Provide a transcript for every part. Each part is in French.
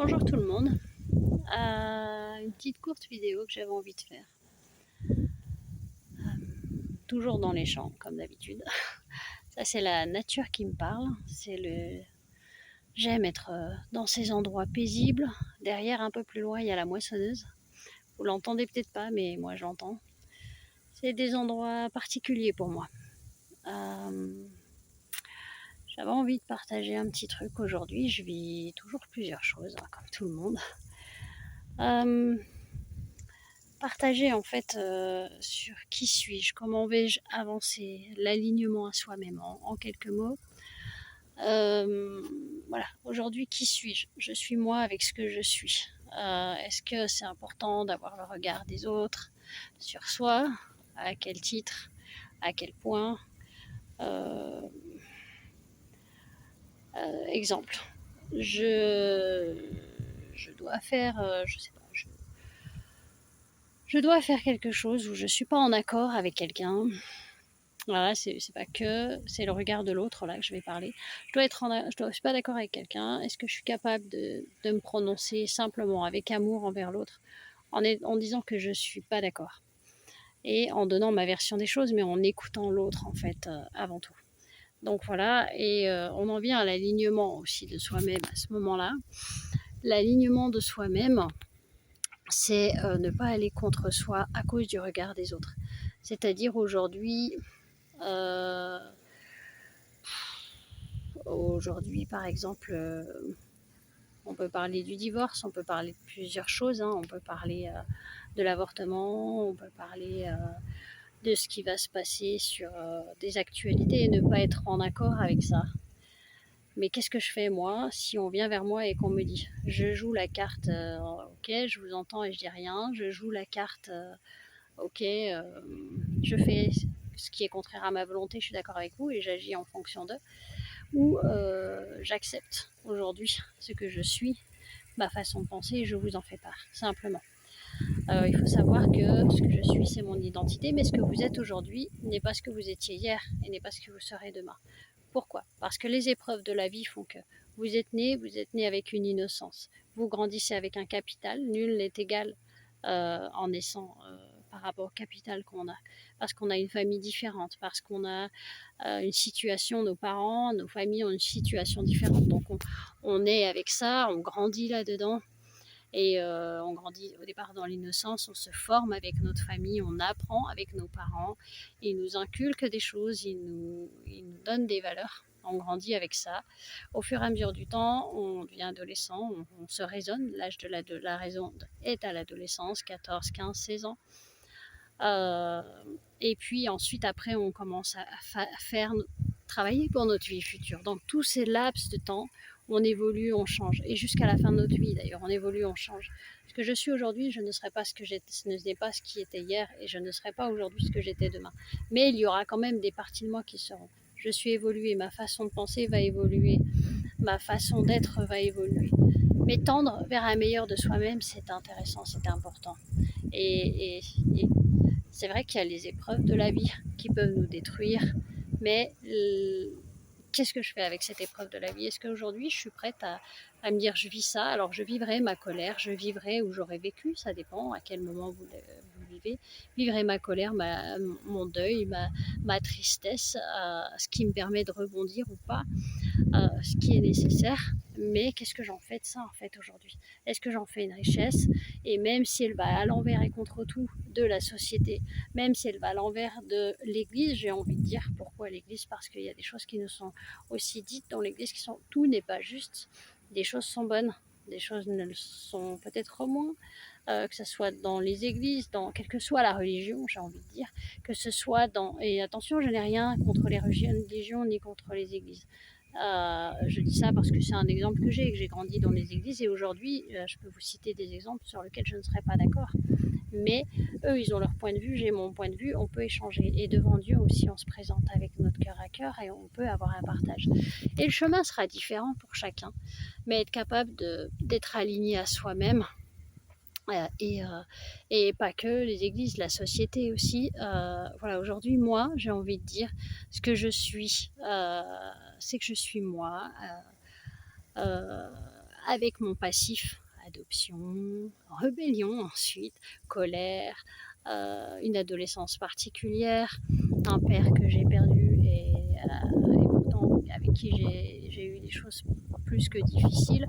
Bonjour tout le monde. Une petite courte vidéo que j'avais envie de faire. Toujours dans les champs, comme d'habitude. Ça, c'est la nature qui me parle. J'aime être dans ces endroits paisibles. Derrière, un peu plus loin, il y a la moissonneuse. Vous l'entendez peut-être pas, mais moi je l'entends. C'est des endroits particuliers pour moi. J'avais envie de partager un petit truc aujourd'hui. Je vis toujours plusieurs choses, hein, comme tout le monde. Partager en fait sur qui suis-je, comment vais-je avancer, l'alignement à soi-même en quelques mots. Voilà, aujourd'hui qui suis-je? Je suis moi avec ce que je suis. Est-ce que c'est important d'avoir le regard des autres sur soi? À quel titre? À quel point? euh, Exemple, je, je dois faire, je sais pas, je dois faire quelque chose où je suis pas en accord avec quelqu'un. Voilà, c'est pas que, c'est le regard de l'autre là que je vais parler. Je suis pas d'accord avec quelqu'un. Est-ce que je suis capable de me prononcer simplement avec amour envers l'autre, en disant que je suis pas d'accord et en donnant ma version des choses, mais en écoutant l'autre en fait avant tout. Donc voilà, et on en vient à l'alignement aussi de soi-même à ce moment-là. L'alignement de soi-même, c'est ne pas aller contre soi à cause du regard des autres. C'est-à-dire aujourd'hui, euh, par exemple, on peut parler du divorce, on peut parler de plusieurs choses, hein. On peut parler de l'avortement, on peut parler de ce qui va se passer sur des actualités et ne pas être en accord avec ça. Mais qu'est-ce que je fais moi si on vient vers moi et qu'on me dit je joue la carte ok, je vous entends et je dis rien, je joue la carte ok, je fais ce qui est contraire à ma volonté, je suis d'accord avec vous et j'agis en fonction d'eux, ou j'accepte aujourd'hui ce que je suis, ma façon de penser, et je vous en fais part, simplement. Il faut savoir que ce que je suis, c'est mon identité, mais ce que vous êtes aujourd'hui n'est pas ce que vous étiez hier et n'est pas ce que vous serez demain. Pourquoi? Parce que les épreuves de la vie font que vous êtes né avec une innocence. Vous grandissez avec un capital, nul n'est égal en naissant par rapport au capital qu'on a, parce qu'on a une famille différente, parce qu'on a une situation, nos parents, nos familles ont une situation différente. Donc on est avec ça, on grandit là-dedans. Et on grandit au départ dans l'innocence, on se forme avec notre famille, on apprend avec nos parents, ils nous inculquent des choses, ils nous donnent des valeurs, on grandit avec ça. Au fur et à mesure du temps, on devient adolescent, on se raisonne, l'âge de la raison est à l'adolescence, 14, 15, 16 ans. Euh, et puis ensuite, après, on commence à faire travailler pour notre vie future. Donc tous ces laps de temps, on évolue, on change. Et jusqu'à la fin de notre vie, d'ailleurs, on évolue, on change. Ce que je suis aujourd'hui, je ne serai pas ce que j'étais, ce n'est pas ce qui était hier, et je ne serai pas aujourd'hui ce que j'étais demain. Mais il y aura quand même des parties de moi qui seront. Je suis évoluée, ma façon de penser va évoluer, ma façon d'être va évoluer. Mais tendre vers un meilleur de soi-même, c'est intéressant, c'est important. Et c'est vrai qu'il y a les épreuves de la vie qui peuvent nous détruire, mais qu'est-ce que je fais avec cette épreuve de la vie? Est-ce qu'aujourd'hui je suis prête à me dire je vis ça, alors je vivrai ma colère, je vivrai où j'aurai vécu, ça dépend à quel moment vous vivez, vivrai ma colère, mon deuil, ma tristesse, ce qui me permet de rebondir ou pas, ce qui est nécessaire. Mais qu'est-ce que j'en fais de ça en fait aujourd'hui? Est-ce que j'en fais une richesse? Et même si elle va à l'envers et contre tout de la société, même si elle va à l'envers de l'Église, j'ai envie de dire pourquoi l'Église? Parce qu'il y a des choses qui nous sont aussi dites dans l'Église qui sont, tout n'est pas juste. Des choses sont bonnes, des choses ne le sont peut-être moins, que ce soit dans les églises, dans quelle que soit la religion, j'ai envie de dire, que ce soit dans... Et attention, je n'ai rien contre les religions ni contre les églises. Je dis ça parce que c'est un exemple que j'ai grandi dans les églises et aujourd'hui, je peux vous citer des exemples sur lesquels je ne serais pas d'accord. Mais eux, ils ont leur point de vue, j'ai mon point de vue, on peut échanger. Et devant Dieu aussi, on se présente avec notre cœur à cœur et on peut avoir un partage. Et le chemin sera différent pour chacun, mais être capable d'être aligné à soi-même, et, et pas que les églises, la société aussi. Voilà, aujourd'hui, moi, j'ai envie de dire ce que je suis, c'est que je suis moi, euh, avec mon passif, adoption, rébellion ensuite, colère, une adolescence particulière, un père que j'ai perdu et pourtant avec qui j'ai eu des choses plus que difficiles.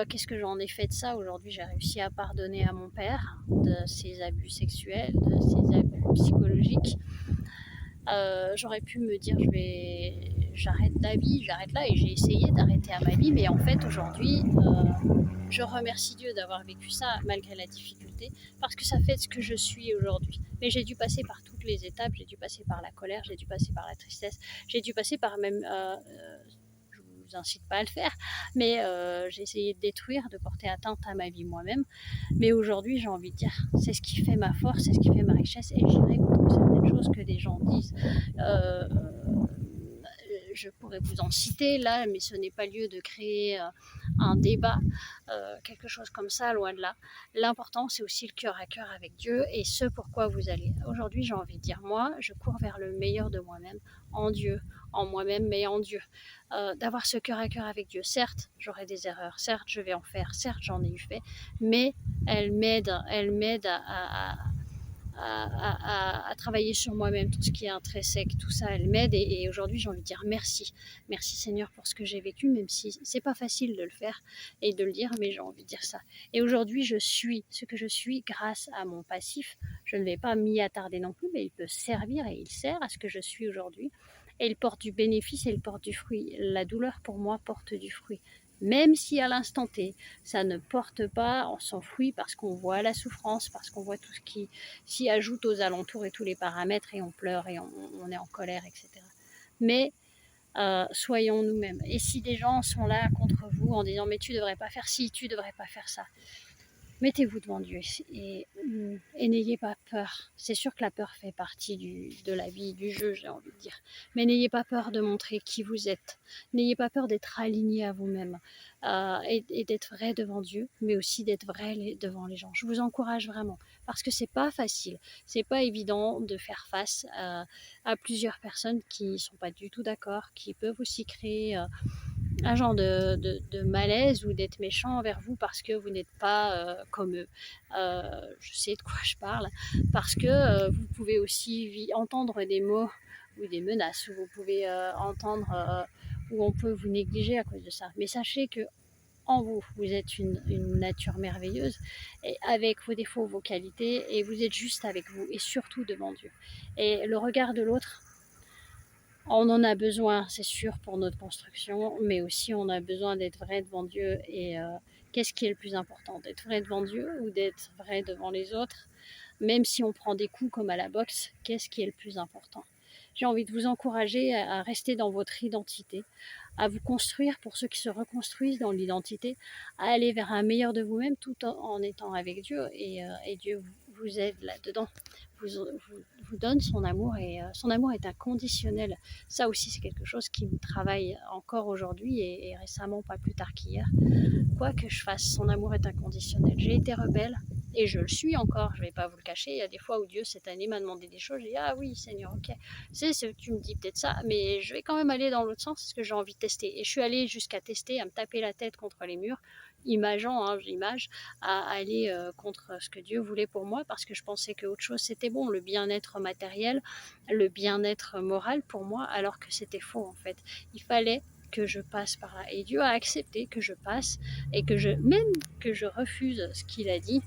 Qu'est-ce que j'en ai fait de ça? Aujourd'hui, j'ai réussi à pardonner à mon père de ses abus sexuels, de ses abus psychologiques. J'aurais pu me dire j'arrête la vie, j'arrête là, et j'ai essayé d'arrêter à ma vie, mais en fait aujourd'hui je remercie Dieu d'avoir vécu ça malgré la difficulté, parce que ça fait ce que je suis aujourd'hui. Mais j'ai dû passer par toutes les étapes, j'ai dû passer par la colère, j'ai dû passer par la tristesse, j'ai dû passer par même je vous incite pas à le faire, mais j'ai essayé de détruire, de porter atteinte à ma vie moi-même. Mais aujourd'hui, j'ai envie de dire, c'est ce qui fait ma force, c'est ce qui fait ma richesse, et j'irai contre certaines choses que des gens disent. Je pourrais vous en citer là, mais ce n'est pas lieu de créer un débat, quelque chose comme ça, loin de là. L'important, c'est aussi le cœur à cœur avec Dieu et ce pourquoi vous allez. Aujourd'hui, j'ai envie de dire, moi, je cours vers le meilleur de moi-même, en Dieu, en moi-même, mais en Dieu. D'avoir ce cœur à cœur avec Dieu. Certes, j'aurai des erreurs, certes, je vais en faire, certes, j'en ai eu fait, mais elle m'aide à travailler sur moi-même, tout ce qui est intrinsèque, tout ça, elle m'aide. Et aujourd'hui, j'ai envie de dire merci. Merci Seigneur pour ce que j'ai vécu, même si c'est pas facile de le faire et de le dire, mais j'ai envie de dire ça. Et aujourd'hui, je suis ce que je suis grâce à mon passif. Je ne vais pas m'y attarder non plus, mais il peut servir et il sert à ce que je suis aujourd'hui. Et il porte du bénéfice et il porte du fruit. La douleur, pour moi, porte du fruit. Même si à l'instant T, ça ne porte pas, on s'enfuit parce qu'on voit la souffrance, parce qu'on voit tout ce qui s'y ajoute aux alentours et tous les paramètres, et on pleure et on est en colère, etc. Mais soyons nous-mêmes. Et si des gens sont là contre vous en disant mais tu devrais pas faire ci, tu devrais pas faire ça, mettez-vous devant Dieu et n'ayez pas peur. C'est sûr que la peur fait partie de la vie, du jeu, j'ai envie de dire. Mais n'ayez pas peur de montrer qui vous êtes. N'ayez pas peur d'être aligné à vous-même et d'être vrai devant Dieu, mais aussi d'être vrai devant les gens. Je vous encourage vraiment, parce que c'est pas facile. C'est pas évident de faire face à plusieurs personnes qui sont pas du tout d'accord, qui peuvent aussi créer un genre de malaise ou d'être méchant envers vous parce que vous n'êtes pas comme eux. Je sais de quoi je parle, parce que vous pouvez aussi entendre des mots ou des menaces, ou vous pouvez entendre où on peut vous négliger à cause de ça. Mais sachez que en vous, vous êtes une nature merveilleuse, et avec vos défauts, vos qualités, et vous êtes juste avec vous, et surtout devant Dieu. Et le regard de l'autre, on en a besoin, c'est sûr, pour notre construction, mais aussi on a besoin d'être vrai devant Dieu. Et qu'est-ce qui est le plus important, d'être vrai devant Dieu ou d'être vrai devant les autres? Même si on prend des coups comme à la boxe, qu'est-ce qui est le plus important? J'ai envie de vous encourager à rester dans votre identité, à vous construire, pour ceux qui se reconstruisent dans l'identité, à aller vers un meilleur de vous-même tout en étant avec Dieu. Et Dieu vous aide là-dedans, vous donne son amour, et son amour est inconditionnel. Ça aussi, c'est quelque chose qui me travaille encore aujourd'hui et récemment, pas plus tard qu'hier. Quoi que je fasse, son amour est inconditionnel. J'ai été rebelle, et je le suis encore, je ne vais pas vous le cacher. Il y a des fois où Dieu, cette année, m'a demandé des choses, j'ai dit ah oui Seigneur, ok, tu me dis peut-être ça, mais je vais quand même aller dans l'autre sens, parce que j'ai envie de tester. Et je suis allée jusqu'à tester, à me taper la tête contre les murs, j'image, à aller contre ce que Dieu voulait pour moi, parce que je pensais que autre chose c'était bon, le bien-être matériel, le bien-être moral pour moi, alors que c'était faux en fait. Il fallait que je passe par là, et Dieu a accepté que je passe, et même que je refuse ce qu'il a dit,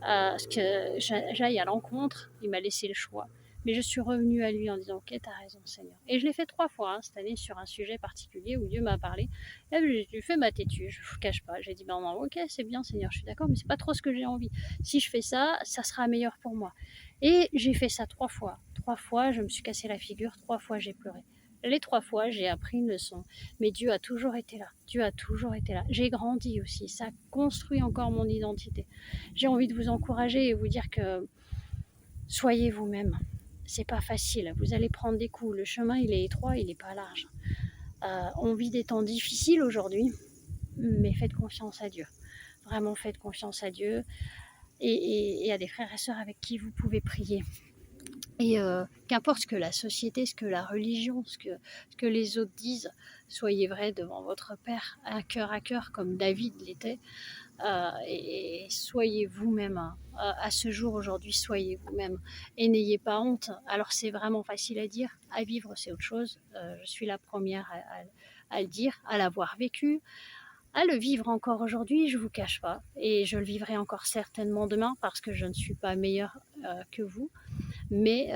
ce que j'aille à l'encontre, il m'a laissé le choix. Mais je suis revenue à lui en disant ok, t'as raison Seigneur. Et je l'ai fait 3 fois cette année sur un sujet particulier où Dieu m'a parlé. Et j'ai fait ma têtue, je vous cache pas. J'ai dit ben non, ok, c'est bien Seigneur, je suis d'accord, mais c'est pas trop ce que j'ai envie. Si je fais ça, ça sera meilleur pour moi. Et j'ai fait ça 3 fois. 3 fois, je me suis cassé la figure, 3 fois j'ai pleuré. Les 3 fois, j'ai appris une leçon. Mais Dieu a toujours été là. Dieu a toujours été là. J'ai grandi aussi. Ça construit encore mon identité. J'ai envie de vous encourager et vous dire que soyez vous-même. C'est pas facile. Vous allez prendre des coups. Le chemin, il est étroit, il n'est pas large. On vit des temps difficiles aujourd'hui, mais faites confiance à Dieu. Vraiment, faites confiance à Dieu et à des frères et sœurs avec qui vous pouvez prier. Et qu'importe ce que la société, ce que la religion, ce que les autres disent, soyez vrai devant votre Père, à cœur, comme David l'était, et soyez vous-même. À ce jour, aujourd'hui, soyez vous-même et n'ayez pas honte. Alors c'est vraiment facile à dire, à vivre c'est autre chose. Je suis la première à le dire, à l'avoir vécu, à le vivre encore aujourd'hui, je ne vous cache pas. Et je le vivrai encore certainement demain parce que je ne suis pas meilleure que vous. Mais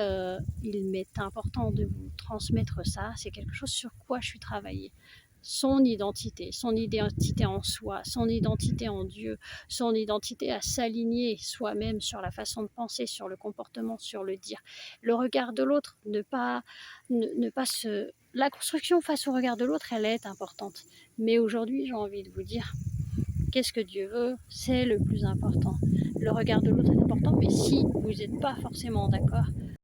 il m'est important de vous transmettre ça. C'est quelque chose sur quoi je suis travaillée. Son identité en soi, son identité en Dieu, son identité à s'aligner soi-même sur la façon de penser, sur le comportement, sur le dire. Le regard de l'autre, ne pas se... La construction face au regard de l'autre, elle est importante. Mais aujourd'hui, j'ai envie de vous dire, qu'est-ce que Dieu veut? C'est le plus important. Le regard de l'autre est important, mais si vous n'êtes pas forcément d'accord,